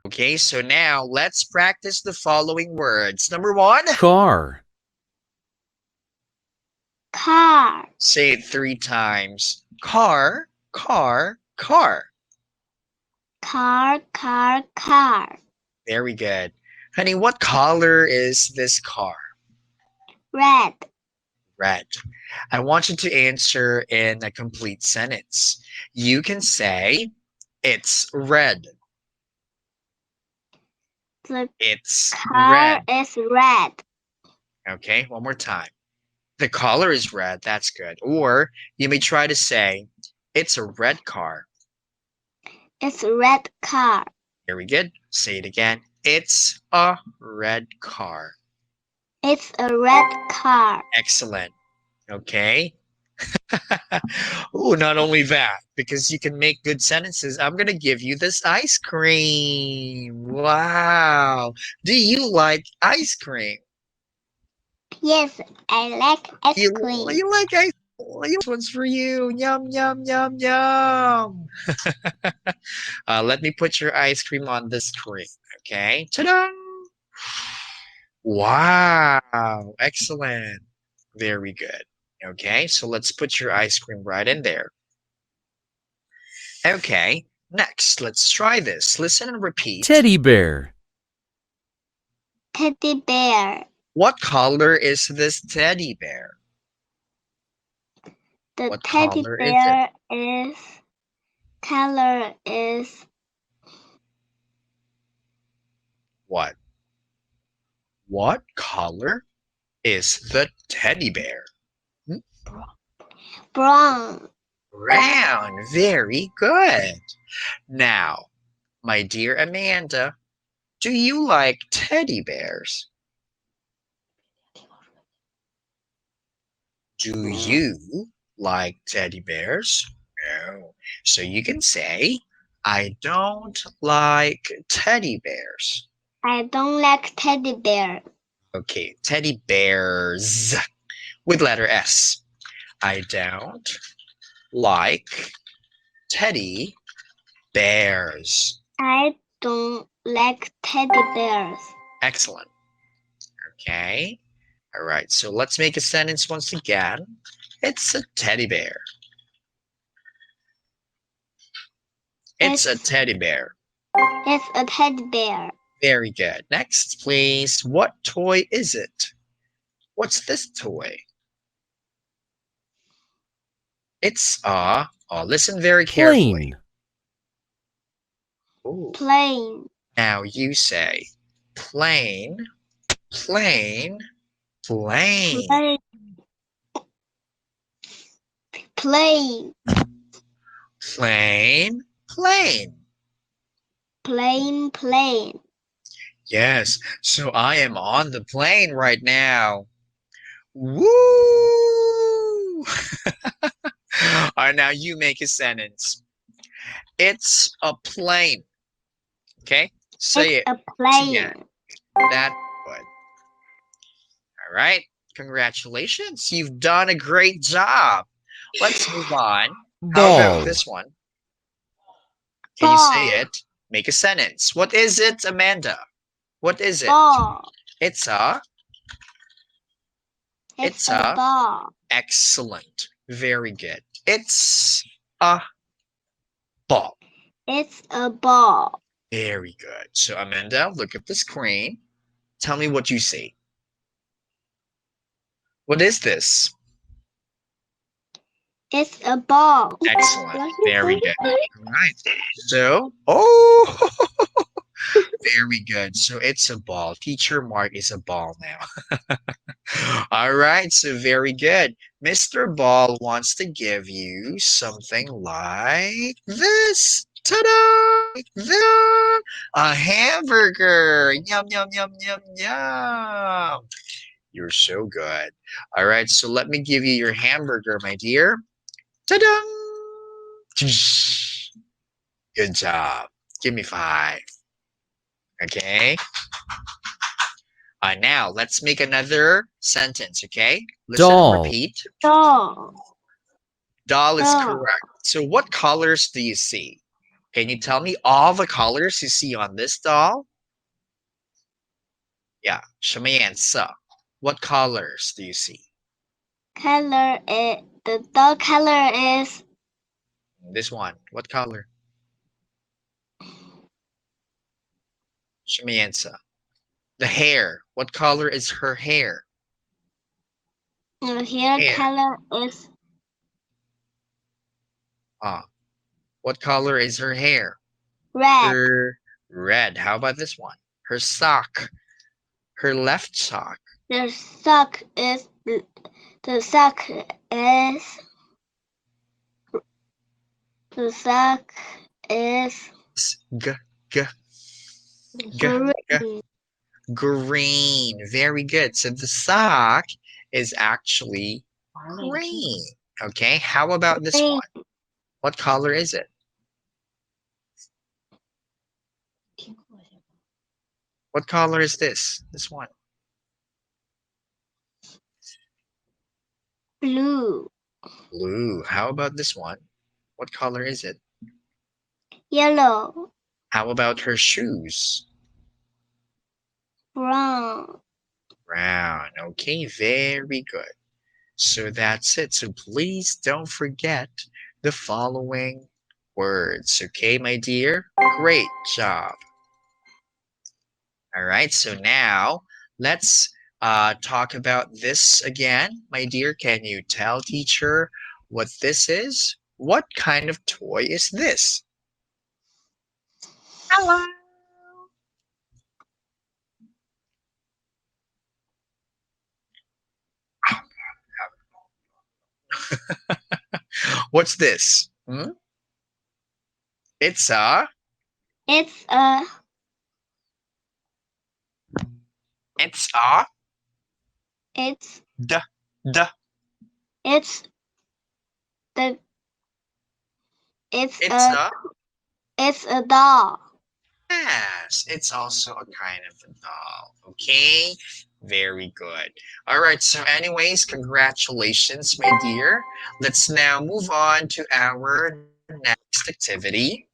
Okay, so now let's practice the following words. Number 1, car, car, say it 3 times. Car, car, car. car, car, car. Very good. Honey, what color is this car? Red, Red. I want you to answer in a complete sentence. You can say, it's red. the It's car red. is red. Okay, one more time. The color is red. That's good. Or you may try to say, it's a red car. It's a red car. Very good. Say it again. It's a red car. It's a red car. Excellent. Okay. Oh, not only that, because you can make good sentences, I'm going to give you this ice cream. Wow. Do you like ice cream? Yes, I like ice You, cream. you like ice cream? This one's for you. Yum, yum, yum, yum. Let me put your ice cream on the screen. Okay. Ta-da! Wow. Excellent. Very good. Okay, so let's put your ice cream right in there. Okay, next, let's try this. Listen and repeat. teddy bear, Teddy bear. What color is this teddy bear? The What teddy color is it? bear is color is What? What color is the teddy bear? brown. Brown. Very good. Now, my dear Amanda, do you like teddy bears? Do you like teddy bears? No. So you can say, I don't like teddy bears. I don't like teddy bear. Okay, teddy bears with letter S. I don't like teddy bears. I don't like teddy bears. Excellent. Okay. All right, so let's make a sentence once again. It's a teddy bear. It's a teddy bear. It's a teddy bear. Very good. Next, please. What toy is it? What's this toy? It's a, oh, listen very carefully. plane, Ooh. Plane. Now you say plane, plane, plane. Plane. Plane. Plane, plane. Plane. Plane. Yes, so I am on the plane right now. Woo! All right, now you make a sentence. It's a plane. Okay? Say It's it. a plane. Yeah, that's good. All right. Congratulations. You've done a great job. Let's move on. How about ball, this one? Can you say it? Make a sentence. What is it, Amanda? What is it? Ball. It's a. It's a ball. Excellent. Very good. It's a ball. It's a ball. Very good. So, Amanda, look at the screen. Tell me what you see. What is this? It's a ball. Excellent. Very good. All right. So, oh, very good. So it's a ball. Teacher Mark is a ball now. All right. So very good. Mr. Ball wants to give you something like this. Ta-da! A hamburger. Yum, yum, yum, yum, yum. You're so good. All right. So let me give you your hamburger, my dear. Ta-da! Good job. Give me 5. Okay. Now let's make another sentence. Okay. Listen and doll, repeat. Doll. Doll is Doll. correct. So what colors do you see? Can you tell me all the colors you see on this doll? Yeah, 什么颜色? What colors do you see? The doll color is This one, what color? 什么颜色? The hair, what color is her hair? the hair Hair. color is What color is her hair? red. Her red. How about this one? Her sock. Her left sock. The sock is the sock is the sock is G g g g green. green. Very good. So the sock is actually green. Okay. How about this Green. one? What color is it? What color is this? This one. Blue. Blue. How about this one? What color is it? Yellow. How about her shoes? Brown. Brown. Okay, very good. So that's it. So please don't forget the following words. Okay, my dear? Great job. All right, so now let's talk about this again. My dear, can you tell teacher what this is? What kind of toy is this? Hello. What's this? Hmm? It's a, It's a it's a, it's d, d, it's the it's it's a a, it's a doll. yes, it's also a kind of a doll. Okay, very good. All right, so anyways, congratulations, my dear. Let's now move on to our next activity.